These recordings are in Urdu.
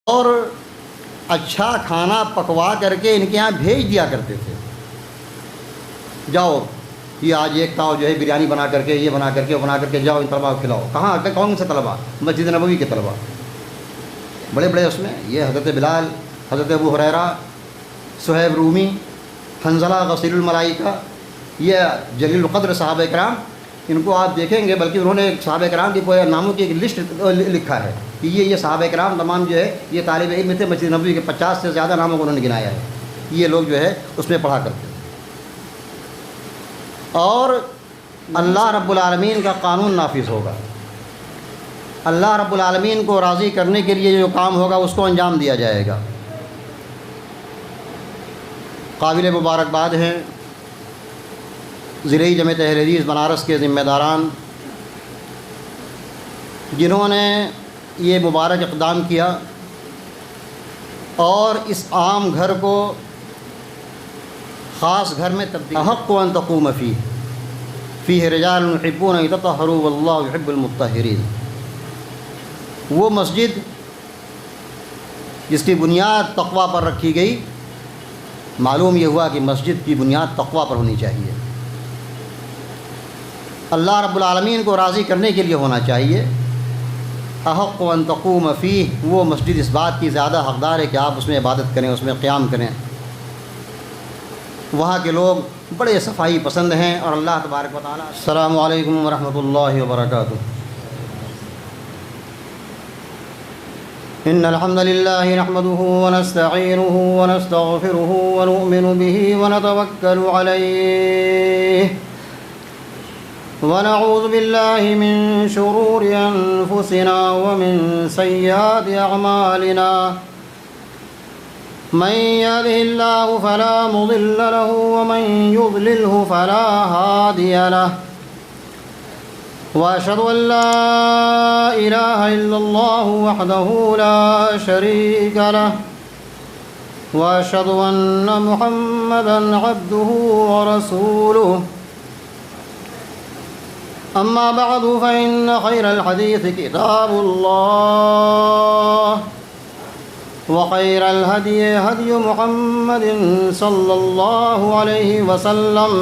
اور اچھا کھانا پکوا کر کے ان کے یہاں بھیج دیا کرتے تھے، جاؤ یہ آج ایک تاؤ جو ہے بریانی بنا کر کے، یہ بنا کر کے، وہ بنا کر کے جاؤ ان طلباء کو کھلاؤ۔ کہاں کہ کون سے طلباء؟ مسجد نبوی کے طلباء، بڑے بڑے اس میں یہ حضرت بلال، حضرت ابو ہریرہ، صہیب رومی، حنظلہ غسیل الملائکہ، یہ جلیل القدر صحابہ کرام، ان کو آپ دیکھیں گے، بلکہ انہوں نے صحابہ کرام کی پورے ناموں کی ایک لسٹ لکھا ہے کہ یہ صحابہ کرام تمام جو ہے یہ طالب علم تھے، مسجد نبوی کے 50 سے زیادہ ناموں کو انہوں نے گنایا ہے، یہ لوگ جو ہے اس میں پڑھا کرتے ہیں۔ اور اللہ رب العالمین کا قانون نافذ ہوگا، اللہ رب العالمین کو راضی کرنے کے لیے جو کام ہوگا اس کو انجام دیا جائے گا۔ قابل مبارکباد ہیں ضلعی جامعۃ اہل حدیث بنارس کے ذمہ داران، جنہوں نے یہ مبارک اقدام کیا اور اس عام گھر کو خاص گھر میں تبدیل۔ حق ان تقوم فیہ رجال یحبون ان یتطہروا واللہ یحب المطہرین، وہ مسجد جس کی بنیاد تقویٰ پر رکھی گئی، معلوم یہ ہوا کہ مسجد کی بنیاد تقویٰ پر ہونی چاہیے، اللہ رب العالمین کو راضی کرنے کے لیے ہونا چاہیے۔ احق ان تقوم فیہ، وہ مسجد اس بات کی زیادہ حقدار ہے کہ آپ اس میں عبادت کریں، اس میں قیام کریں۔ وہاں کے لوگ بڑے صفائی پسند ہیں، اور اللہ تبارک و تعالیٰ۔ السلام علیکم ورحمۃ اللہ وبرکاتہ۔ ان الحمد للہ نحمده ونستعینه ونستغفره ونؤمن به ونتوکل علیہ ونعوذ باللہ من شرور انفسنا ومن سیئات اعمالنا، من يهده الله فلا مضل له ومن يضلله فلا هادي له، وأشهد أن لا إله إلا الله وحده لا شريك له، وأشهد أن محمدا عبده ورسوله، أما بعد فإن خير الحديث كتاب الله، وخير الهدي هدي محمد صلى الله عليه وسلم،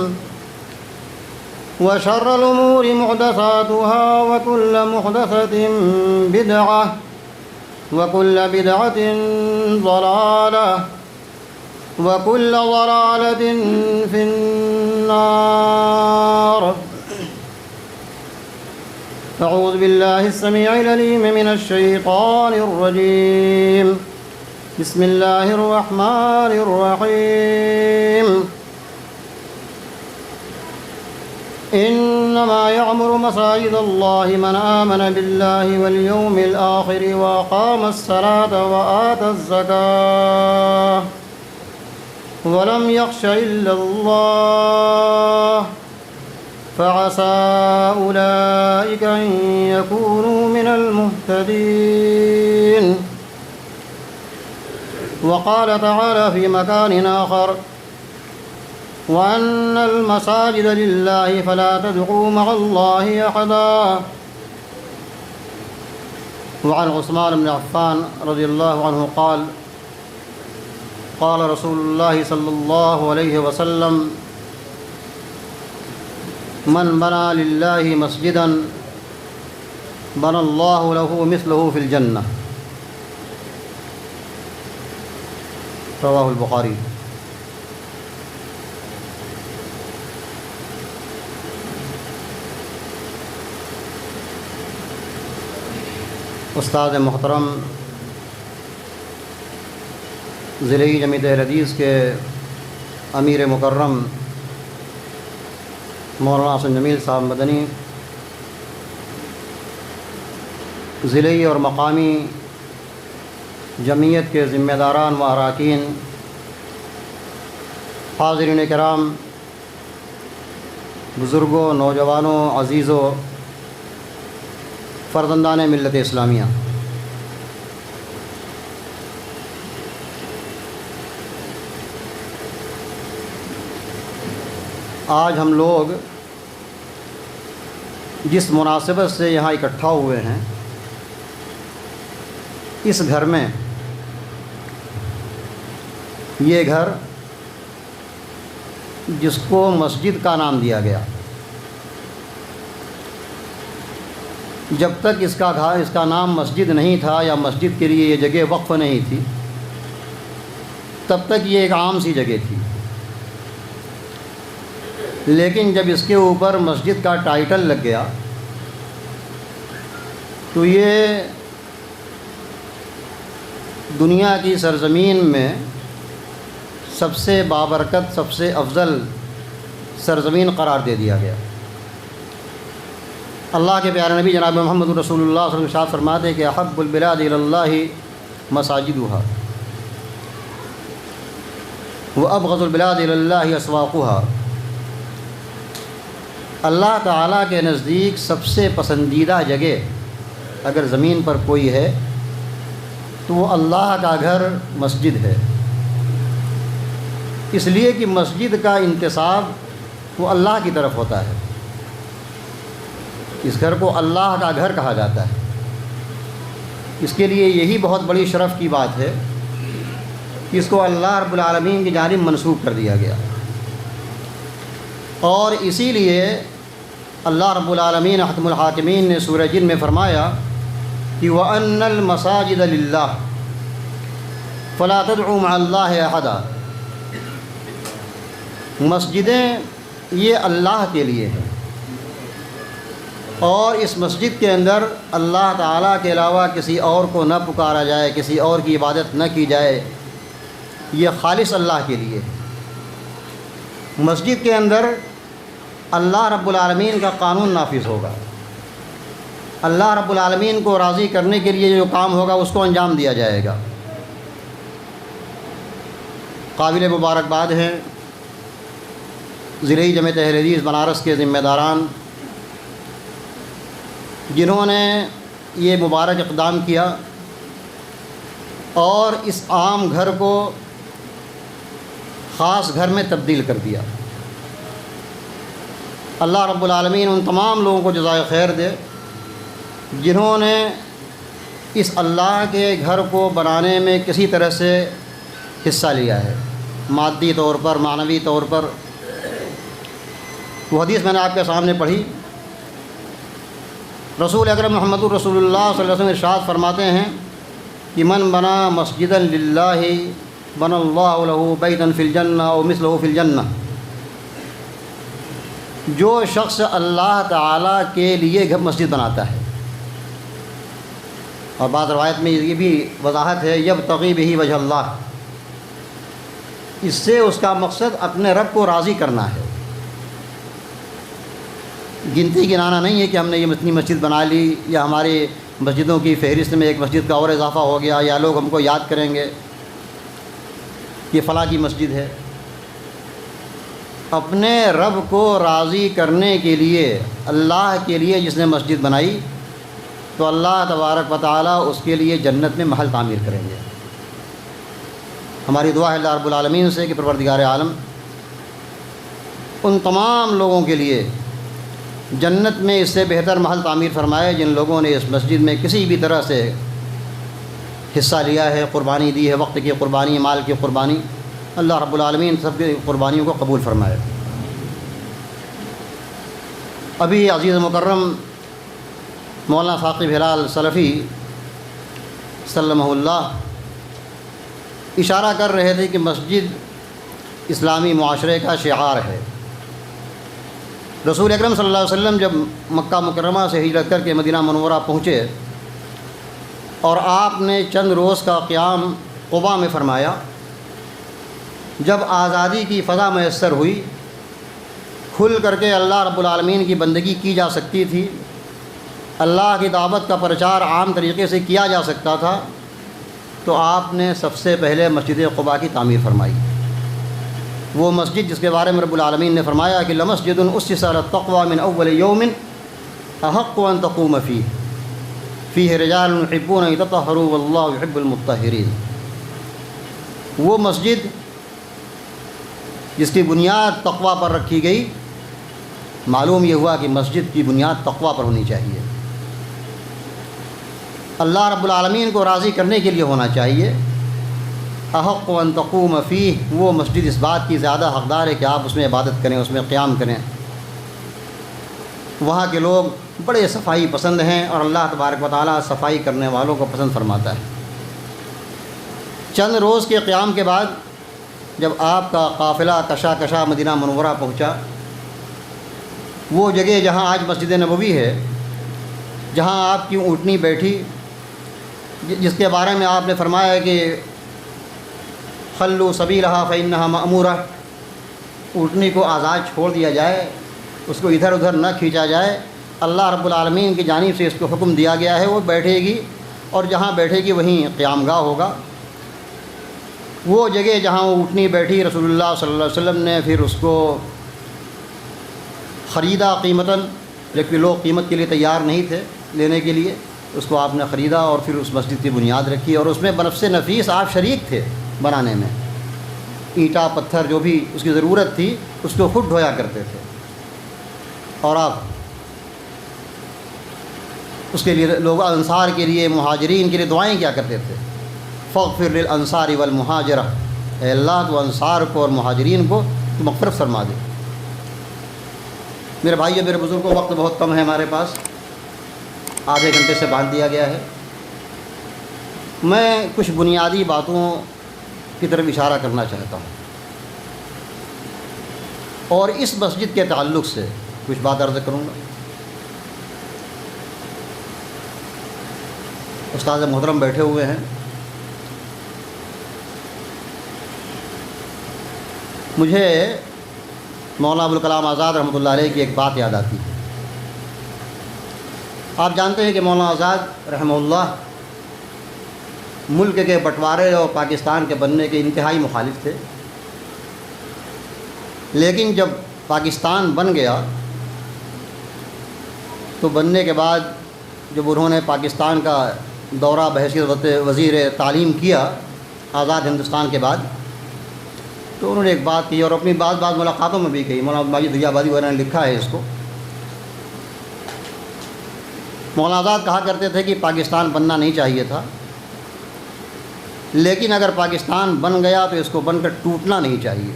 وشر الأمور محدثاتها وكل محدثة بدعة وكل بدعة ضلالة وكل ضلالة في النار۔ أعوذ بالله السميع العليم من الشيطان الرجيم، بسم الله الرحمن الرحيم۔ إنما يعمر مساجد الله من آمن بالله واليوم الآخر وأقام الصلاة وآتى الزكاة ولم يخش إلا الله فعسى أولئك أن يكونوا من المهتدين۔ وقال تعالى في مكان آخر: وأن المساجد لله فلا تدعوا مع الله أحدا۔ وعن عثمان بن عفان رضي الله عنه قال: قال رسول الله صلى الله عليه وسلم: من بنى لله مسجدا بنى الله له مثله في الجنة۔ رواه البخاری۔ استاد محترم ضلعی جامعۃ اہل حدیث کے امیر مکرم مولانا حسن جمیل صاحب مدنی، ضلعی اور مقامی جمعیت کے ذمہ داران و اراکین، حاضرین کرام، بزرگوں، نوجوانوں، عزیزوں، فرزندان ملت اسلامیہ، آج ہم لوگ جس مناسبت سے یہاں اکٹھا ہوئے ہیں، اس گھر میں یہ گھر جس کو مسجد کا نام دیا گیا، جب تک اس کا نام مسجد نہیں تھا یا مسجد کے لیے یہ جگہ وقف نہیں تھی، تب تک یہ ایک عام سی جگہ تھی. لیکن جب اس کے اوپر مسجد کا ٹائٹل لگ گیا تو یہ دنیا کی سرزمین میں سب سے بابرکت، سب سے افضل سرزمین قرار دے دیا گیا. اللہ کے پیارے نبی جناب محمد رسول اللہ صلی اللہ علیہ وسلم ارشاد فرماتے ہیں کہ احب البلاد الی اللہ مساجدها وابغض البلاد الی اللہ اسواقها. اللہ تعالیٰ کے نزدیک سب سے پسندیدہ جگہ اگر زمین پر کوئی ہے تو وہ اللہ کا گھر مسجد ہے، اس لیے کہ مسجد کا انتساب وہ اللہ کی طرف ہوتا ہے. اس گھر کو اللہ کا گھر کہا جاتا ہے. اس کے لیے یہی بہت بڑی شرف کی بات ہے کہ اس کو اللہ رب العالمین کی جانب منسوب کر دیا گیا. اور اسی لیے اللہ رب العالمین حکم الحاکمین نے سورہ جن میں فرمایا کہ وَأَنَّ الْمَسَاجِدَ لِلَّهِ فَلَا تَدْعُوا مَعَ اللَّهِ أَحَدًا. مسجدیں یہ اللہ کے لیے ہیں اور اس مسجد کے اندر اللہ تعالیٰ کے علاوہ کسی اور کو نہ پکارا جائے، کسی اور کی عبادت نہ کی جائے، یہ خالص اللہ کے لیے. مسجد کے اندر اللہ رب العالمین کا قانون نافذ ہوگا، اللہ رب العالمین کو راضی کرنے کے لیے جو کام ہوگا اس کو انجام دیا جائے گا. قابل مبارکباد ہیں ضلعی جمعیت اہل حدیث بنارس کے ذمہ داران جنہوں نے یہ مبارک اقدام کیا اور اس عام گھر کو خاص گھر میں تبدیل کر دیا. اللہ رب العالمین ان تمام لوگوں کو جزائے خیر دے جنہوں نے اس اللہ کے گھر کو بنانے میں کسی طرح سے حصہ لیا ہے، مادی طور پر، معنوی طور پر. وہ حدیث میں نے آپ کے سامنے پڑھی. رسول اکرم محمد الرسول اللہ صلی اللہ علیہ وسلم ارشاد فرماتے ہیں کہ من بنا مسجدا للہ بنا اللہ له بیتا فی الجنہ او مثلہ فی الجنہ. جو شخص اللہ تعالیٰ کے لیے گھر مسجد بناتا ہے، اور بعض روایت میں یہ بھی وضاحت ہے یبتغی بہ وجہ اللہ، اس سے اس کا مقصد اپنے رب کو راضی کرنا ہے. گنتی گنانا نہیں ہے کہ ہم نے یہ اتنی مسجد بنا لی یا ہماری مسجدوں کی فہرست میں ایک مسجد کا اور اضافہ ہو گیا یا لوگ ہم کو یاد کریں گے یہ فلاں کی مسجد ہے. اپنے رب کو راضی کرنے کے لیے، اللہ کے لیے جس نے مسجد بنائی تو اللہ تبارک و تعالیٰ اس کے لیے جنت میں محل تعمیر کریں گے. ہماری دعا ہے اللہ رب العالمین سے کہ پروردگار عالم ان تمام لوگوں کے لیے جنت میں اس سے بہتر محل تعمیر فرمائے جن لوگوں نے اس مسجد میں کسی بھی طرح سے حصہ لیا ہے، قربانی دی ہے، وقت کی قربانی، مال کی قربانی. اللہ رب العالمین سب کی قربانیوں کو قبول فرمائے. ابھی عزیز مکرم مولانا ثاقب ہلال سلفی سلمہ اللہ اشارہ کر رہے تھے کہ مسجد اسلامی معاشرے کا شعار ہے. رسول اکرم صلی اللہ علیہ وسلم جب مکہ مکرمہ سے ہجرت کر کے مدینہ منورہ پہنچے اور آپ نے چند روز کا قیام قباء میں فرمایا، جب آزادی کی فضا میسر ہوئی، کھل کر کے اللہ رب العالمین کی بندگی کی جا سکتی تھی، اللہ کی دعوت کا پرچار عام طریقے سے کیا جا سکتا تھا، تو آپ نے سب سے پہلے مسجد قباء کی تعمیر فرمائی. وہ مسجد جس کے بارے میں رب العالمین نے فرمایا کہ لمسجد اسس علی التقوى من اول یوم احق ان تقوم فیہ رجال یحبون ان یتطہروا واللہ یحب المطہرین. وہ مسجد جس کی بنیاد تقویٰ پر رکھی گئی، معلوم یہ ہوا کہ مسجد کی بنیاد تقویٰ پر ہونی چاہیے، اللہ رب العالمین کو راضی کرنے کے لیے ہونا چاہیے. احق ان تقوم فیہ، وہ مسجد اس بات کی زیادہ حقدار ہے کہ آپ اس میں عبادت کریں، اس میں قیام کریں۔ وہاں کے لوگ بڑے صفائی پسند ہیں اور اللہ تبارک و تعالیٰ صفائی کرنے والوں کو پسند فرماتا ہے۔ چند روز کے قیام کے بعد جب آپ کا قافلہ کشا کشا مدینہ منورہ پہنچا، وہ جگہ جہاں آج مسجد نبوی ہے، جہاں آپ کی اونٹنی بیٹھی، جس کے بارے میں آپ نے فرمایا کہ خلوا سبیلھا فإنھا مأمورہ، اونٹنی کو آزاد چھوڑ دیا جائے، اس کو ادھر ادھر نہ کھینچا جائے، اللہ رب العالمین کی جانب سے اس کو حکم دیا گیا ہے، وہ بیٹھے گی اور جہاں بیٹھے گی وہیں قیام گاہ ہوگا۔ وہ جگہ جہاں وہ اونٹنی بیٹھی، رسول اللہ صلی اللہ علیہ وسلم نے پھر اس کو خریدا قیمتاً، لیکن لوگ قیمت کے لیے تیار نہیں تھے لینے کے لیے، اس کو آپ نے خریدا اور پھر اس مسجد کی بنیاد رکھی، اور اس میں بنفس نفیس آپ شریک تھے بنانے میں، اینٹا پتھر جو بھی اس کی ضرورت تھی اس کو خود ڈھویا کرتے تھے، اور آپ اس کے لیے لوگ انصار کے لیے، مہاجرین کے لیے دعائیں کیا کرتے تھے، فاغفر للانصار والمہاجرہ، اے اللہ تو انصار کو اور مہاجرین کو تو مغفرت فرما دے۔ میرے بھائیو، میرے بزرگوں، وقت بہت کم ہے ہمارے پاس، آدھے گھنٹے سے باندھ دیا گیا ہے۔ میں کچھ بنیادی باتوں کی طرف اشارہ کرنا چاہتا ہوں، اور اس مسجد کے تعلق سے کچھ بات عرض کروں گا۔ استاد محترم بیٹھے ہوئے ہیں، مجھے مولانا ابوالکلام آزاد رحمۃ اللہ علیہ کی ایک بات یاد آتی ہے۔ آپ جانتے ہیں کہ مولانا آزاد رحمہ اللہ ملک کے بٹوارے اور پاکستان کے بننے کے انتہائی مخالف تھے، لیکن جب پاکستان بن گیا تو بننے کے بعد جب انہوں نے پاکستان کا دورہ بحیثیت وزیر تعلیم کیا آزاد ہندوستان کے بعد، تو انہوں نے ایک بات کی اور اپنی بعض ملاقاتوں میں بھی کہی، مولانا ماجد دیابادی وغیرہ نے لکھا ہے اس کو۔ مولانا آزاد کہا کرتے تھے کہ پاکستان بننا نہیں چاہیے تھا، لیکن اگر پاکستان بن گیا تو اس کو بن کر ٹوٹنا نہیں چاہیے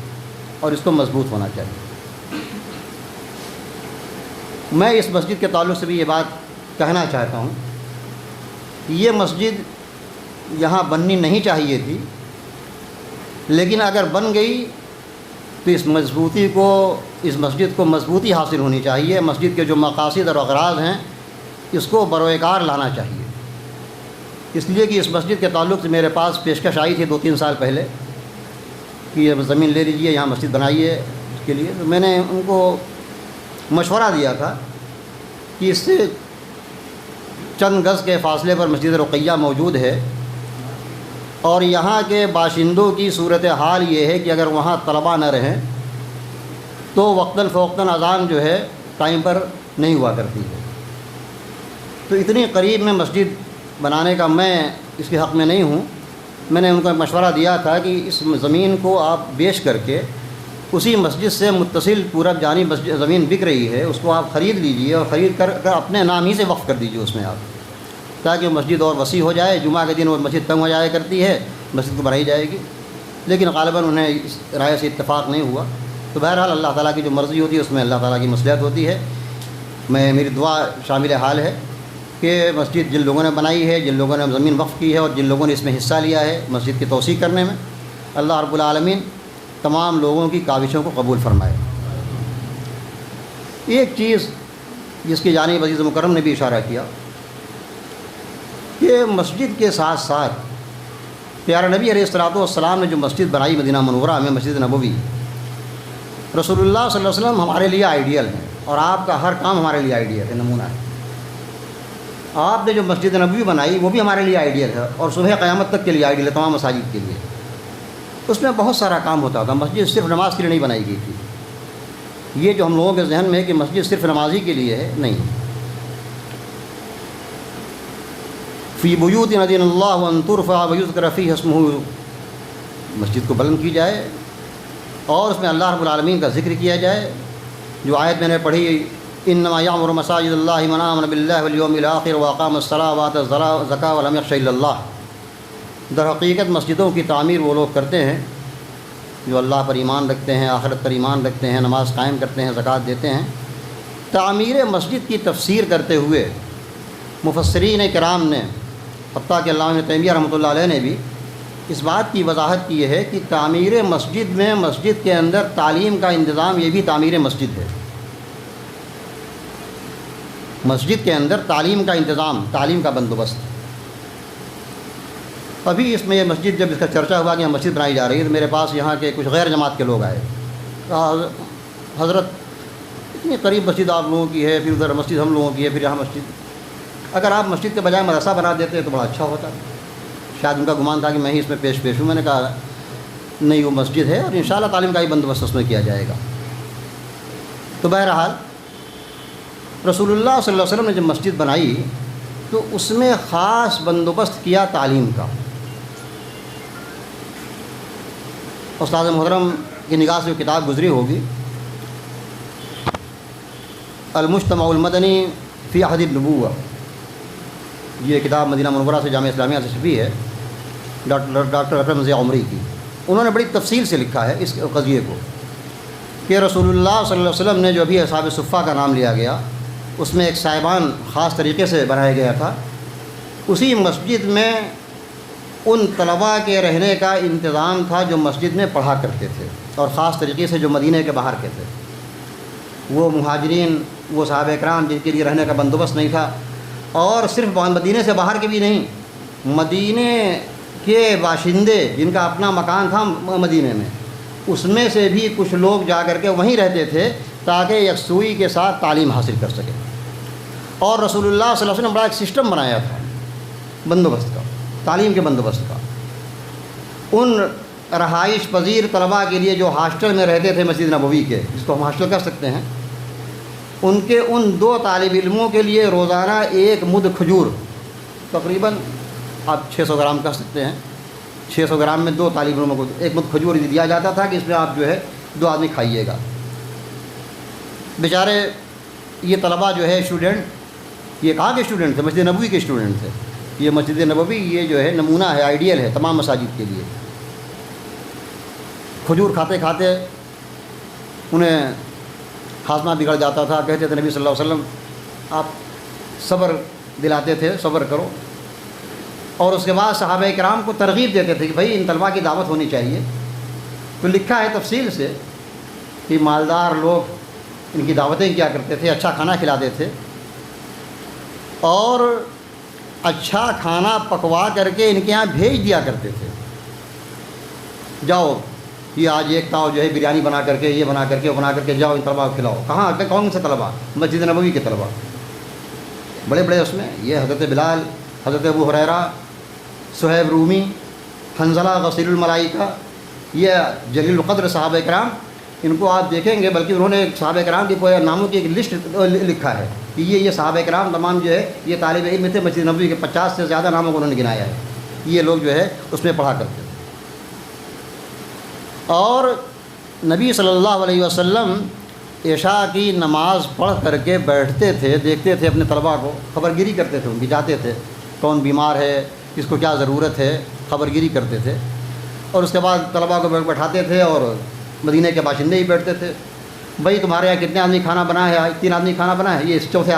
اور اس کو مضبوط ہونا چاہیے۔ میں اس مسجد کے تعلق سے بھی یہ بات کہنا چاہتا ہوں، یہ مسجد یہاں بننی نہیں چاہیے تھی، لیکن اگر بن گئی تو اس مسجد کو مضبوطی حاصل ہونی چاہیے، مسجد کے جو مقاصد اور اغراض ہیں اس کو بروئے کار لانا چاہیے۔ اس لیے کہ اس مسجد کے تعلق سے میرے پاس پیشکش آئی تھی 2-3 سال پہلے کہ یہ زمین لے لیجئے، یہاں مسجد بنائیے اس کے لیے، تو میں نے ان کو مشورہ دیا تھا کہ اس سے چند گز کے فاصلے پر مسجد رقیہ موجود ہے، اور یہاں کے باشندوں کی صورتحال یہ ہے کہ اگر وہاں طلباء نہ رہیں تو وقتاً فوقتاً اذان جو ہے ٹائم پر نہیں ہوا کرتی ہے۔ تو اتنی قریب میں مسجد بنانے کا میں اس کے حق میں نہیں ہوں۔ میں نے ان کو مشورہ دیا تھا کہ اس زمین کو آپ بیچ کر کے اسی مسجد سے متصل پورب جانب زمین بک رہی ہے، اس کو آپ خرید لیجئے اور خرید کر اپنے نام ہی سے وقف کر دیجئے اس میں آپ، تاکہ مسجد اور وسیع ہو جائے۔ جمعہ کے دن وہ مسجد تنگ ہو جایا کرتی ہے، مسجد کو بڑھائی جائے گی، لیکن غالباً انہیں اس رائے سے اتفاق نہیں ہوا۔ تو بہرحال اللہ تعالیٰ کی جو مرضی ہوتی ہے اس میں اللہ تعالیٰ کی مصلحت ہوتی ہے۔ میری دعا شامل حال ہے کہ مسجد جن لوگوں نے بنائی ہے، جن لوگوں نے زمین وقف کی ہے اور جن لوگوں نے اس میں حصہ لیا ہے مسجد کی توسیع کرنے میں، اللہ رب العالمین تمام لوگوں کی کاوشوں کو قبول فرمائے۔ ایک چیز جس کی جانب عزیز مکرم نے بھی اشارہ کیا کہ مسجد کے ساتھ ساتھ پیارے نبی علیہ السلام نے جو مسجد بنائی مدینہ منورہ میں، مسجد نبوی، رسول اللہ صلی اللہ علیہ وسلم ہمارے لیے آئیڈیل ہیں، اور آپ کا ہر کام ہمارے لیے آئیڈیل ہے، نمونہ ہے۔ آپ نے جو مسجد نبوی بنائی وہ بھی ہمارے لیے آئیڈیل ہے، اور صبح قیامت تک کے لیے آئیڈیل ہے، تمام مساجد کے لیے۔ اس میں بہت سارا کام ہوتا تھا، مسجد صرف نماز کے لیے نہیں بنائی گئی تھی۔ یہ جو ہم لوگوں کے ذہن میں ہے کہ مسجد صرف نمازی کے لیے ہے، نہیں۔ فی بیوت اذن اللہ ان ترفع ویذکر فیہا اسمہ، مسجد کو بلند کی جائے اور اس میں اللہ رب العالمین کا ذکر کیا جائے۔ جو آیت میں نے پڑھی، انما یعمر مساجد اللہ من آمن باللہ والیوم الآخر واقام الصلاۃ وآتى الزکاۃ ولم یخش الا اللہ، در حقیقت مسجدوں کی تعمیر وہ لوگ کرتے ہیں جو اللہ پر ایمان رکھتے ہیں، آخرت پر ایمان رکھتے ہیں، نماز قائم کرتے ہیں، زکوٰۃ دیتے ہیں۔ تعمیر مسجد کی تفسیر کرتے ہوئے مفسرین کرام نے، حتیٰ کہ علامہ ابن تیمیہ رحمۃ اللہ علیہ نے بھی اس بات کی وضاحت کی ہے کہ تعمیر مسجد میں مسجد کے اندر تعلیم کا انتظام یہ بھی تعمیر مسجد ہے۔ مسجد کے اندر تعلیم کا انتظام، تعلیم کا بندوبست۔ ابھی اس میں یہ مسجد جب اس کا چرچا ہوا کہ یہاں مسجد بنائی جا رہی ہے تو میرے پاس یہاں کے کچھ غیر جماعت کے لوگ آئے، کہا حضرت اتنی قریب مسجد آپ لوگوں کی ہے، پھر ادھر مسجد ہم لوگوں کی ہے، پھر یہاں مسجد، اگر آپ مسجد کے بجائے مدرسہ بنا دیتے تو بڑا اچھا ہوتا۔ شاید ان کا گمان تھا کہ میں ہی اس میں پیش ہوں۔ میں نے کہا نہیں، وہ مسجد ہے اور انشاءاللہ تعلیم کا ہی بندوبست اس میں کیا جائے گا۔ تو بہرحال رسول اللہ صلی اللہ علیہ وسلم نے جب مسجد بنائی تو اس میں خاص بندوبست کیا تعلیم کا۔ استاد محترم کی نگاہ سے جو کتاب گزری ہوگی، المجتمع المدنی فی عہد النبوہ، یہ کتاب مدینہ منورہ سے جامعہ اسلامیہ سے چھپی ہے، ڈاکٹر اکرم ضیاء عمری کی۔ انہوں نے بڑی تفصیل سے لکھا ہے اس قضیے کو کہ رسول اللہ صلی اللہ علیہ وسلم نے جو ابھی اصحاب صفہ کا نام لیا گیا، اس میں ایک صاحبان خاص طریقے سے بنایا گیا تھا۔ اسی مسجد میں ان طلباء کے رہنے کا انتظام تھا جو مسجد میں پڑھا کرتے تھے، اور خاص طریقے سے جو مدینہ کے باہر کے تھے، وہ مہاجرین، وہ صحابہ کرام جن کے لیے رہنے کا بندوبست نہیں تھا، اور صرف مدینہ سے باہر کے بھی نہیں، مدینہ کے باشندے جن کا اپنا مکان تھا مدینہ میں، اس میں سے بھی کچھ لوگ جا کر کے وہیں رہتے تھے تاکہ یکسوئی کے ساتھ تعلیم حاصل کر سکیں۔ اور رسول اللہ صلی اللہ علیہ وسلم بڑا ایک سسٹم بنایا تھا بندوبست کا، تعلیم کے بندوبست کا۔ ان رہائش پذیر طلباء کے لیے جو ہاسٹل میں رہتے تھے مسجد نبوی کے، جس کو ہم ہاسٹل کہہ سکتے ہیں، ان کے ان 2 طالب علموں کے لیے روزانہ 1 مد کھجور، تقریباً آپ 600 گرام کہہ سکتے ہیں، 600 گرام میں 2 طالب علموں کو 1 مد کھجور دیا جاتا تھا کہ اس میں آپ جو ہے 2 آدمی کھائیے گا۔ بیچارے یہ طلباء جو ہے اسٹوڈنٹ، یہ کہاں کے اسٹوڈنٹ تھے؟ مسجد نبوی کے اسٹوڈنٹ تھے۔ یہ مسجد نبوی یہ جو ہے نمونہ ہے، آئیڈیل ہے تمام مساجد کے لیے۔ کھجور کھاتے کھاتے انہیں ہاضمہ بگڑ جاتا تھا، کہتے تھے نبی صلی اللہ علیہ وسلم آپ صبر دلاتے تھے، صبر کرو، اور اس کے بعد صحابہ کرام کو ترغیب دیتے تھے کہ بھائی ان طلباء کی دعوت ہونی چاہیے۔ تو لکھا ہے تفصیل سے کہ مالدار لوگ ان کی دعوتیں کیا کرتے تھے، اچھا کھانا کھلاتے تھے، اور اچھا کھانا پکوا کر کے ان کے یہاں بھیج دیا کرتے تھے، جاؤ یہ آج ایک تاؤ جو ہے بریانی بنا کر کے، یہ بنا کر کے، وہ بنا کر کے جاؤ ان طلباء کو کھلاؤ۔ کہاں کہ کون سے طلباء؟ مسجد نبوی کے طلباء، بڑے بڑے اس میں یہ حضرت بلال، حضرت ابو ہریرہ، صہیب رومی، حنظلہ غسیل الملائکہ، یہ جلیل القدر صحابہ کرام، ان کو آپ دیکھیں گے، بلکہ انہوں نے صحابہ کرام کی پورے ناموں کی ایک لسٹ لکھا ہے کہ یہ صحابہ کرام تمام جو ہے یہ طالب علم تھے، مسجد نبوی کے 50 سے زیادہ ناموں کو انہوں نے گنایا ہے، یہ لوگ جو ہے اس میں پڑھا کرتے تھے۔ اور نبی صلی اللہ علیہ وسلم عشاء کی نماز پڑھ کر کے بیٹھتے تھے، دیکھتے تھے اپنے طلباء کو، خبر گیری کرتے تھے، ان کی جاتے تھے کون بیمار ہے، کس کو کیا ضرورت ہے، خبر گیری کرتے تھے، اور اس کے بعد طلباء کو بیٹھاتے تھے، اور مدینہ کے باشندے ہی بیٹھتے تھے، بھائی تمہارے یہاں کتنے آدمی کھانا بنا ہے؟ 3 آدمی کھانا بنا ہے، یہ اس چوتھے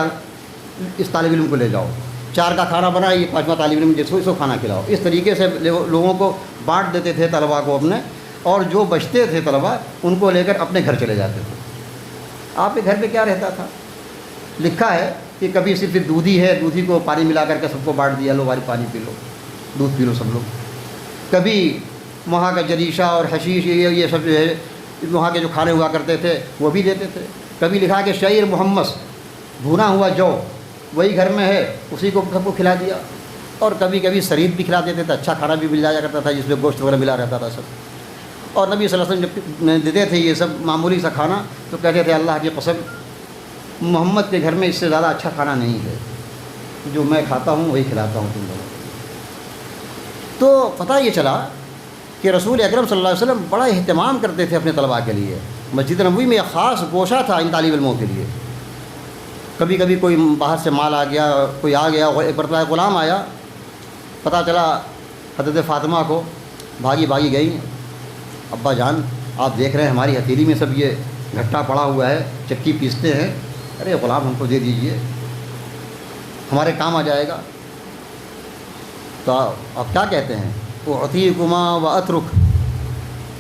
اس طالب علم کو لے جاؤ، 4 کا کھانا بنا ہے، یہ 5واں طالب علم جس کو اس کو کھانا کھلاؤ۔ اس طریقے سے لوگوں کو بانٹ دیتے تھے طلباء کو اپنے، اور جو بچتے تھے طلباء ان کو لے کر اپنے گھر چلے جاتے تھے۔ آپ کے گھر پہ کیا رہتا تھا؟ لکھا ہے کہ کبھی صرف دودھی ہے، دودھی کو پانی ملا کر کے سب کو بانٹ دیا، لو بھائی پانی پی لو، دودھ پی لو سب لوگ۔ کبھی وہاں کا جریشہ اور حشیش یہ سب جو ہے وہاں کے جو کھانے ہوا کرتے تھے وہ بھی دیتے تھے۔ کبھی لکھا کہ شعیر محمص، بھونا ہوا جو وہی گھر میں ہے، اسی کو سب کو کھلا دیا۔ اور کبھی کبھی سرید بھی کھلا دیتے تھے، اچھا کھانا بھی مل جایا کرتا تھا جس میں گوشت وغیرہ ملا رہتا تھا سب۔ اور نبی صلی اللہ علیہ وسلم جب دیتے تھے یہ سب معمولی سا کھانا تو کہتے تھے اللہ کی قسم محمد کے گھر میں اس سے زیادہ اچھا کھانا نہیں ہے، جو میں کھاتا ہوں وہی کھلاتا ہوں تم لوگوں کو۔ تو پتہ یہ چلا کہ رسول اکرم صلی اللہ علیہ وسلم بڑا اہتمام کرتے تھے اپنے طلباء کے لیے۔ مسجد نبوی میں ایک خاص گوشہ تھا ان طالب علموں کے لیے۔ کبھی کبھی کوئی باہر سے مال آ گیا، کوئی آ گیا، ایک مرتبہ غلام آیا، پتہ چلا حضرت فاطمہ کو بھاگی بھاگی گئی، ابا جان آپ دیکھ رہے ہیں ہماری ہتھیلی میں سب یہ گھٹا پڑا ہوا ہے، چکی پیستے ہیں، ارے غلام ہم کو دے دیجئے، ہمارے کام آ جائے گا۔ تو آپ کیا کہتے ہیں، اعطیکما واترک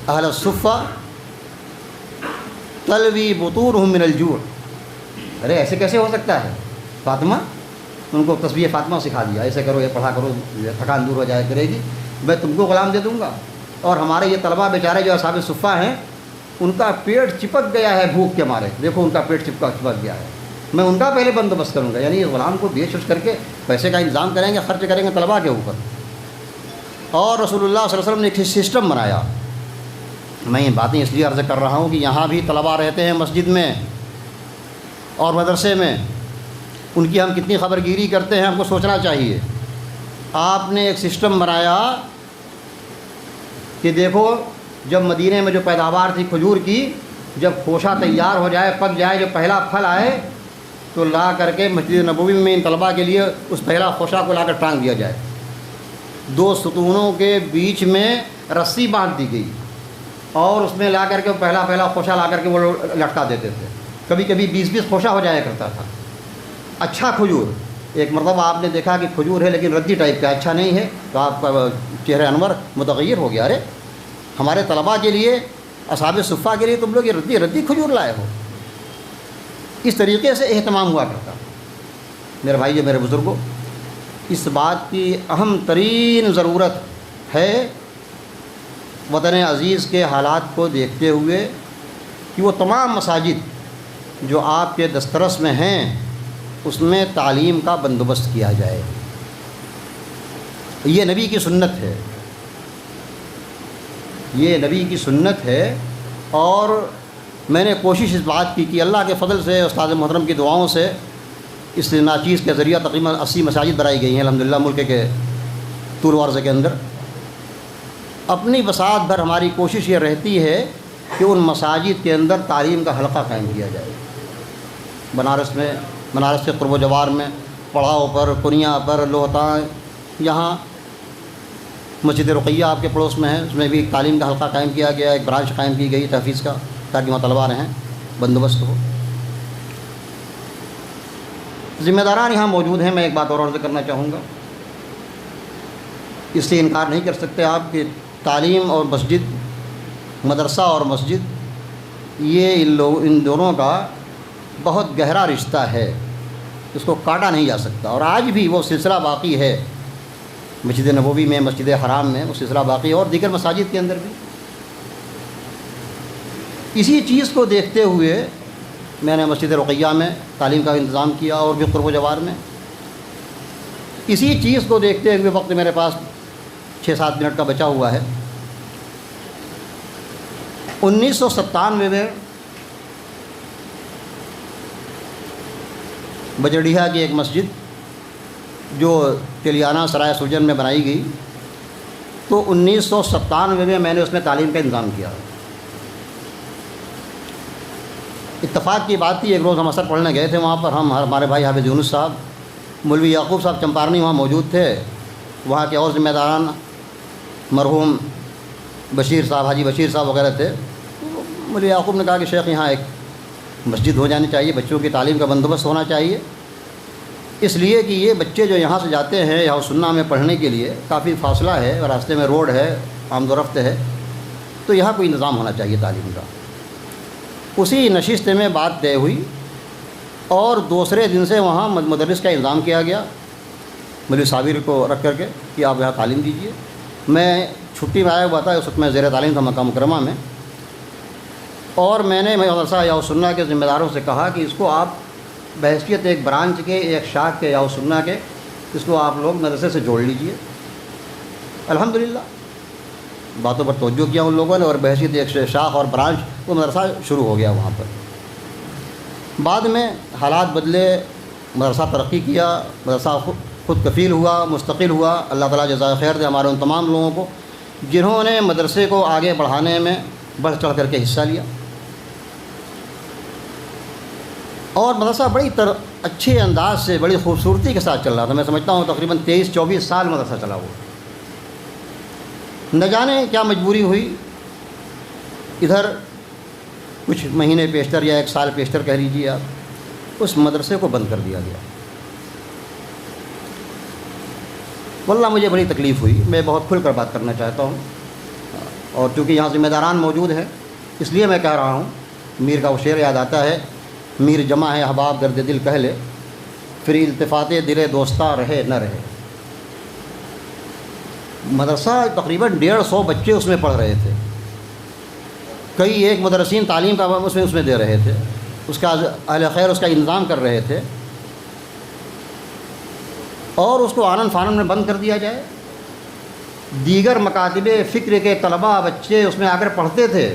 اہل الصفہ تلوی بطونہم من الجوع۔ ارے ایسے کیسے ہو سکتا ہے فاطمہ، ان کو تسبیح فاطمہ سکھا دیا، ایسے کرو، یہ پڑھا کرو، تھکان دور ہو جائے کرے گی، میں تم کو غلام دے دوں گا۔ اور ہمارے یہ طلبہ بیچارے جو اصحاب صفہ ہیں، ان کا پیٹ چپک گیا ہے بھوک کے مارے، دیکھو ان کا پیٹ چپک گیا ہے، میں ان کا پہلے بندوبست کروں گا۔ یعنی غلام کو بیچ وچ کر کے پیسے کا انتظام کریں گے، خرچ کریں گے طلبہ کے اوپر۔ اور رسول اللہ صلی اللہ علیہ وسلم نے ایک سسٹم بنایا۔ میں یہ باتیں اس لیے عرض کر رہا ہوں کہ یہاں بھی طلبہ رہتے ہیں مسجد میں اور مدرسے میں، ان کی ہم کتنی خبر گیری کرتے ہیں، ہم کو سوچنا چاہیے۔ آپ نے ایک سسٹم بنایا کہ دیکھو جب مدینے میں جو پیداوار تھی کھجور کی، جب خوشہ تیار ہو جائے، پک جائے، جو پہلا پھل آئے تو لا کر کے مسجد نبوی میں ان طلباء کے لیے اس پہلا خوشہ کو لا کر ٹانگ دیا جائے، 2 ستونوں کے بیچ میں رسی باندھ دی گئی، اور اس میں لا کر کے پہلا خوشہ لا کر کے وہ لٹکا دیتے تھے۔ کبھی کبھی 20 خوشہ ہو جایا کرتا تھا۔ اچھا کھجور، ایک مرتبہ آپ نے دیکھا کہ کھجور ہے لیکن ردی ٹائپ کا، اچھا نہیں ہے، تو آپ کا چہرہ انور متغیر ہو گیا، ارے ہمارے طلباء کے لیے، اصحاب صفہ کے لیے تم لوگ یہ ردی کھجور لائے ہو۔ اس طریقے سے اہتمام ہوا کرتا۔ میرے بھائی جو میرے بزرگوں، اس بات کی اہم ترین ضرورت ہے وطن عزیز کے حالات کو دیکھتے ہوئے کہ وہ تمام مساجد جو آپ کے دسترس میں ہیں اس میں تعلیم کا بندوبست کیا جائے۔ یہ نبی کی سنت ہے، یہ نبی کی سنت ہے۔ اور میں نے کوشش اس بات کی کہ اللہ کے فضل سے، استاد محترم کی دعاؤں سے، اس ناچیز کے ذریعہ تقریباً 80 مساجد بنائی گئی ہیں الحمدللہ ملک کے طول و عرض کے اندر۔ اپنی بساط بھر ہماری کوشش یہ رہتی ہے کہ ان مساجد کے اندر تعلیم کا حلقہ قائم کیا جائے۔ بنارس کے قرب و جوار میں، پڑاؤ پر، کنیا پر، لوہتاں، یہاں مسجد رقیہ آپ کے پڑوس میں ہے، اس میں بھی ایک تعلیم کا حلقہ قائم کیا گیا، ایک برانچ قائم کی گئی تحفیظ کا، تاکہ وہاں طلباء رہیں، بندوبست ہو۔ ذمہ داران یہاں موجود ہیں، میں ایک بات اور عرض کرنا چاہوں گا، اس سے انکار نہیں کر سکتے آپ کہ تعلیم اور مسجد، مدرسہ اور مسجد، یہ ان دونوں کا بہت گہرا رشتہ ہے، اس کو کاٹا نہیں جا سکتا۔ اور آج بھی وہ سلسلہ باقی ہے، مسجد نبوی میں، مسجد حرام میں وہ سلسلہ باقی ہے، اور دیگر مساجد کے اندر بھی۔ اسی چیز کو دیکھتے ہوئے میں نے مسجد رقیہ میں تعلیم کا انتظام کیا، اور بھی قرب و جوار میں۔ اسی چیز کو دیکھتے ہوئے، وقت میرے پاس 6-7 منٹ کا بچا ہوا ہے، 1997 میں بجڑیہ کی ایک مسجد جو تلیانہ سرائے سوجن میں بنائی گئی، تو 1997 میں نے اس میں تعلیم کا انتظام کیا۔ اتفاق کی بات تھی، ایک روز ہم اثر پڑھنے گئے تھے وہاں پر، ہمارے بھائی حافظ یونس صاحب، مولوی یعقوب صاحب چمپارنی وہاں موجود تھے، وہاں کے اور ذمہ داران مرحوم بشیر صاحب، حاجی بشیر صاحب وغیرہ تھے۔ مولوی یعقوب نے کہا کہ شیخ یہاں ایک مسجد ہو جانی چاہیے، بچوں کی تعلیم کا بندوبست ہونا چاہیے، اس لیے کہ یہ بچے جو یہاں سے جاتے ہیں یہاں سنہ میں پڑھنے کے لیے کافی فاصلہ ہے، اور راستے میں روڈ ہے، آمد و رفت ہے، تو یہاں کوئی انتظام ہونا چاہیے تعلیم کا۔ اسی نشست میں بات طے ہوئی، اور دوسرے دن سے وہاں مدرس کا انتظام کیا گیا، مولوی صابر کو رکھ کر کے کہ آپ یہاں تعلیم دیجیے۔ میں چھٹی میں آیا ہوا تھا، اس وقت میں زیر تعلیم تھا مکہ مکرمہ میں، اور میں نے مدرسہ یا سنہ کے ذمہ داروں سے کہا کہ اس کو آپ بحیثیت ایک برانچ کے، ایک شاخ کے یا سنہ کے، اس کو آپ لوگ مدرسے سے جوڑ لیجئے۔ الحمدللہ باتوں پر توجہ کیا ان لوگوں نے، اور بحیثیت ایک شاخ اور برانچ وہ مدرسہ شروع ہو گیا وہاں پر۔ بعد میں حالات بدلے، مدرسہ ترقی کیا، مدرسہ خود کفیل ہوا، مستقل ہوا۔ اللہ تعالیٰ جزائے خیر دے ہمارے ان تمام لوگوں کو جنہوں نے مدرسے کو آگے بڑھانے میں بڑھ چڑھ کر کے حصہ لیا، اور مدرسہ بڑی اچھے انداز سے، بڑی خوبصورتی کے ساتھ چل رہا تھا۔ میں سمجھتا ہوں تقریباً 23-24 سال مدرسہ چلا ہوا، نہ جانے کیا مجبوری ہوئی، ادھر کچھ مہینے پیشتر یا 1 سال پیشتر کہہ لیجیے آپ، اس مدرسے کو بند کر دیا گیا۔ واللہ مجھے بڑی تکلیف ہوئی، میں بہت کھل کر بات کرنا چاہتا ہوں، اور چونکہ یہاں ذمہ داران موجود ہیں اس لیے میں کہہ رہا ہوں۔ میر کا وہ شعر یاد آتا ہے، میر جمع ہے احباب درد دل کہہ لے، پھر التفات دل دوستہ رہے نہ رہے۔ مدرسہ تقریباً 150 بچے اس میں پڑھ رہے تھے، کئی ایک مدرسین تعلیم کا اس میں دے رہے تھے، اس کا اہل خیر اس کا انتظام کر رہے تھے، اور اس کو آنن فانن میں بند کر دیا جائے۔ دیگر مکاتب فکر کے طلباء بچے اس میں آ کر پڑھتے تھے۔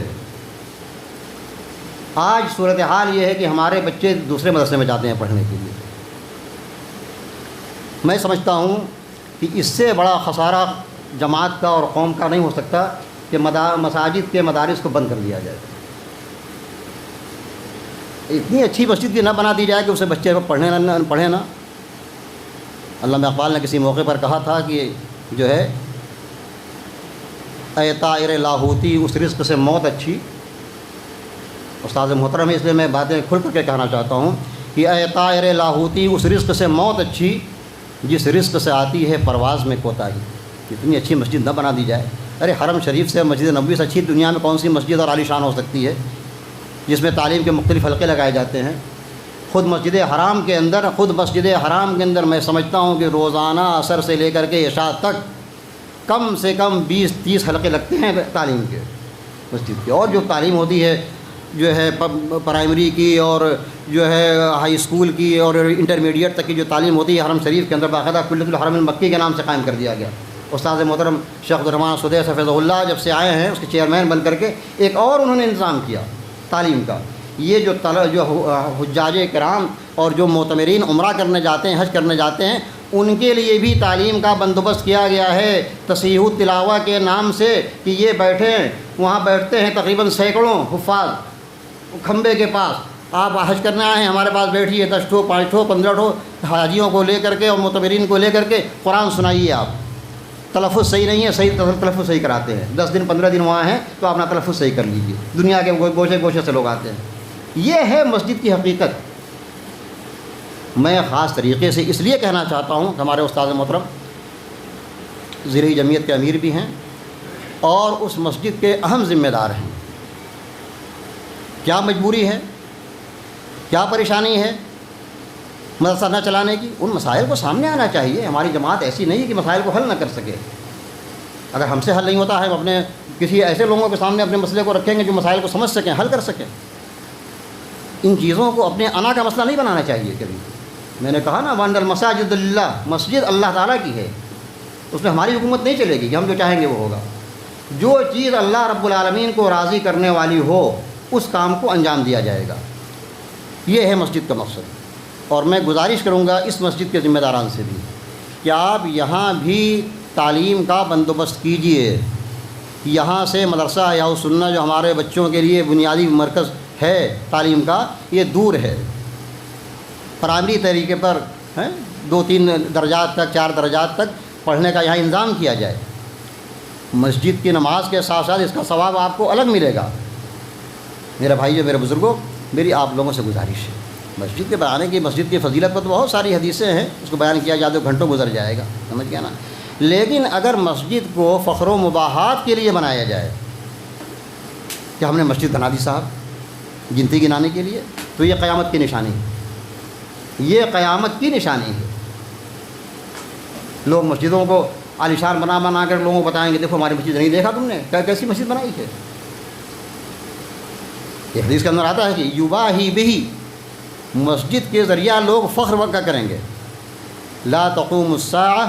آج صورتحال یہ ہے کہ ہمارے بچے دوسرے مدرسے میں جاتے ہیں پڑھنے کے لیے۔ میں سمجھتا ہوں کہ اس سے بڑا خسارہ جماعت کا اور قوم کا نہیں ہو سکتا کہ مساجد کے مدارس کو بند کر دیا جائے۔ اتنی اچھی مسجد بھی نہ بنا دی جائے کہ اسے بچے پڑھیں نہ۔ علامہ اقبال نے کسی موقع پر کہا تھا کہ جو ہے اے طائر لاہوتی اس رزق سے موت اچھی۔ استاد محترم ہے اس لیے میں باتیں کھل کر کے کہنا چاہتا ہوں کہ اے طائر لاہوتی اس رزق سے موت اچھی، جس رزق سے آتی ہے پرواز میں کوتاہی۔ اتنی اچھی مسجد نہ بنا دی جائے۔ ارے حرم شریف سے مسجد نبوی سے اچھی دنیا میں کون سی مسجد اور عالی شان ہو سکتی ہے جس میں تعلیم کے مختلف حلقے لگائے جاتے ہیں۔ خود مسجد حرام کے اندر میں سمجھتا ہوں کہ روزانہ عصر سے لے کر کے عشاء تک کم سے کم 20-30 حلقے لگتے ہیں تعلیم کے مسجد کے، اور جو تعلیم ہوتی ہے جو ہے پرائمری کی اور جو ہے ہائی اسکول کی اور انٹرمیڈیٹ تک کی جو تعلیم ہوتی ہے حرم شریف کے اندر باقاعدہ کلیۃ الحرم المکی کے نام سے قائم کر دیا گیا۔ استاد محترم شیخ عبدالرحمٰن سدیس حفظہ اللہ جب سے آئے ہیں اس کے چیئرمین بن کر کے ایک اور انہوں نے انتظام کیا تعلیم کا۔ یہ جو حجاج کرام اور جو معتمرین عمرہ کرنے جاتے ہیں، حج کرنے جاتے ہیں، ان کے لیے بھی تعلیم کا بندوبست کیا گیا ہے تصحیح التلاوہ کے نام سے کہ یہ وہاں بیٹھتے ہیں تقریباً سینکڑوں حفاظ کھمبے کے پاس۔ آپ حج کرنے آئے ہیں ہمارے پاس بیٹھیے، 10 ٹھو 5 ٹھو 15 ٹھو حاجیوں کو لے کر کے اور معتمرین کو لے کر کے قرآن سنائیے۔ آپ تلفظ صحیح نہیں ہے، صحیح تلفظ صحیح کراتے ہیں۔ 10 دن 15 دن وہاں ہیں تو اپنا تلفظ صحیح کر لیجیے۔ دنیا کے گوشے سے لوگ آتے ہیں۔ یہ ہے مسجد کی حقیقت۔ میں خاص طریقے سے اس لیے کہنا چاہتا ہوں کہ ہمارے استاد محترم زرعی جمعیت کے امیر بھی ہیں اور اس مسجد کے اہم ذمہ دار ہیں۔ کیا مجبوری ہے، کیا پریشانی ہے مدرسہ نہ چلانے کی؟ ان مسائل کو سامنے آنا چاہیے۔ ہماری جماعت ایسی نہیں ہے کہ مسائل کو حل نہ کر سکے۔ اگر ہم سے حل نہیں ہوتا ہے ہم اپنے کسی ایسے لوگوں کے سامنے اپنے مسئلے کو رکھیں گے جو مسائل کو سمجھ سکیں، حل کر سکیں۔ ان چیزوں کو اپنے انا کا مسئلہ نہیں بنانا چاہیے کبھی۔ میں نے کہا نا وَأَنَّ الْمَسَاجِدَ لِلَّهِ، مسجد اللہ تعالیٰ کی ہے، اس میں ہماری حکومت نہیں چلے گی کہ ہم جو چاہیں گے وہ ہوگا۔ جو چیز اللہ رب العالمین کو راضی کرنے والی ہو اس کام کو انجام دیا جائے گا۔ یہ ہے مسجد کا مقصد۔ اور میں گزارش کروں گا اس مسجد کے ذمہ داران سے بھی کہ آپ یہاں بھی تعلیم کا بندوبست کیجئے۔ یہاں سے مدرسہ یا سنہ جو ہمارے بچوں کے لیے بنیادی مرکز ہے تعلیم کا، یہ دور ہے۔ پرائمری طریقے پر 2-3 درجات تک 4 درجات تک پڑھنے کا یہاں انتظام کیا جائے۔ مسجد کی نماز کے ساتھ ساتھ اس کا ثواب آپ کو الگ ملے گا۔ میرے بھائیو، میرے بزرگوں، میری آپ لوگوں سے گزارش ہے مسجد کے بنانے کی، مسجد کی فضیلت پر تو بہت ساری حدیثیں ہیں، اس کو بیان کیا جائے تو گھنٹوں گزر جائے گا، سمجھ گیا نا۔ لیکن اگر مسجد کو فخر و مباحات کے لیے بنایا جائے کہ ہم نے مسجد بنا دی صاحب گنتی گنانے کے لیے، تو یہ قیامت کی نشانی ہے، یہ قیامت کی نشانی ہے۔ لوگ مسجدوں کو عالیشان بنا کر لوگوں کو بتائیں گے دیکھو ہماری مسجد نہیں، دیکھا تم نے کیسی مسجد بنائی ہے۔ یہ حدیث کے اندر آتا ہے کہ یباہی بہی، مسجد کے ذریعہ لوگ فخر وقع کریں گے۔ لا تقوم الساعہ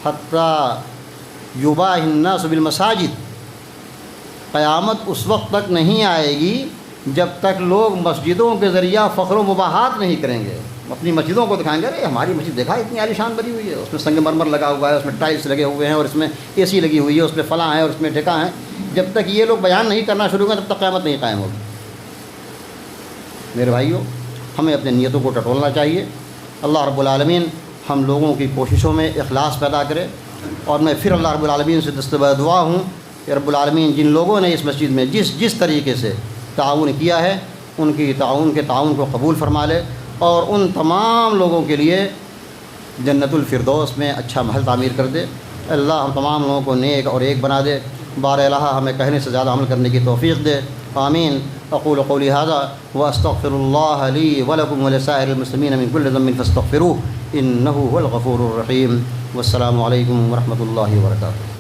حتی یباہی الناس بالمساجد، قیامت اس وقت تک نہیں آئے گی جب تک لوگ مسجدوں کے ذریعہ فخر و مباحات نہیں کریں گے، اپنی مسجدوں کو دکھائیں گے ارے ہماری مسجد دیکھا اتنی عالی شان بنی ہوئی ہے، اس میں سنگ مرمر لگا ہوا ہے، اس میں ٹائلس لگے ہوئے ہیں، اور اس میں اے سی لگی ہوئی ہے، اس میں فلاں ہے اور اس میں ٹھیکا ہے۔ جب تک یہ لوگ بیان نہیں کرنا شروع کریں تب تک قیامت نہیں قائم ہوگی۔ میرے بھائیوں، ہمیں اپنی نیتوں کو ٹٹولنا چاہیے۔ اللہ رب العالمین ہم لوگوں کی کوششوں میں اخلاص پیدا کرے، اور میں پھر اللہ رب العالمین سے دستبر دعا ہوں کہ رب العالمین جن لوگوں نے اس مسجد میں جس طریقے سے تعاون کیا ہے ان کی تعاون کو قبول فرما لے، اور ان تمام لوگوں کے لیے جنت الفردوس میں اچھا محل تعمیر کر دے۔ اللہ ہم تمام لوگوں کو نیک اور ایک بنا دے۔ بار الہ ہمیں کہنے سے زیادہ عمل کرنے کی توفیق دے، آمین۔ اقول قولی ھذا واستغفر اللہ لی ولکم ولسائر المسلمین من کل ذنب فاستغفروہ انہ هو الغفور الرحیم۔ والسلام علیکم ورحمۃ اللہ وبرکاتہ۔